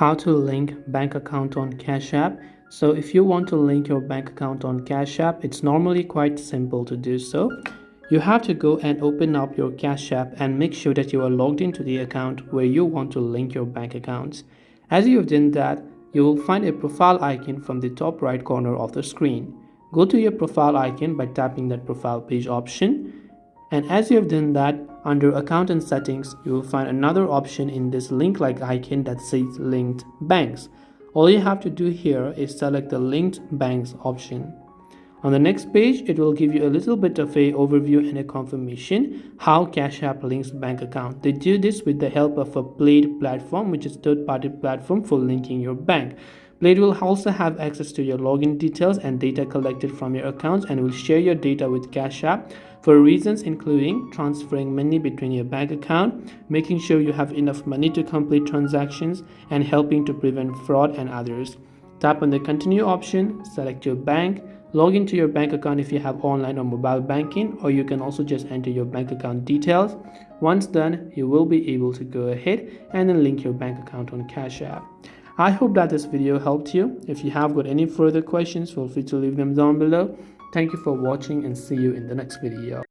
how to link bank account on Cash App. So if you want to link your bank account on Cash App, it's normally quite simple to do so. You have to go and open up your Cash App and make sure that you are logged into the account where you want to link your bank accounts. As you've done that, you will find a profile icon from the top right corner of the screen. Go to your profile icon by tapping that profile page option. And as you have done that, under account and settings, you will find another option in this link like icon that says linked banks. All you have to do here is select the linked banks option. On the next page, it will give you a little bit of a overview and a confirmation how Cash App links bank account. They do this with the help of a Plaid platform, which is third-party platform for linking your bank. Plaid will also have access to your login details and data collected from your accounts and will share your data with Cash App for reasons including transferring money between your bank account, making sure you have enough money to complete transactions, and helping to prevent fraud and others. Tap on the continue option, select your bank, log into your bank account if you have online or mobile banking, or you can also just enter your bank account details. Once done, you will be able to go ahead and then link your bank account on Cash App. I hope that this video helped you. If you have got any further questions, feel free to leave them down below. Thank you for watching and see you in the next video.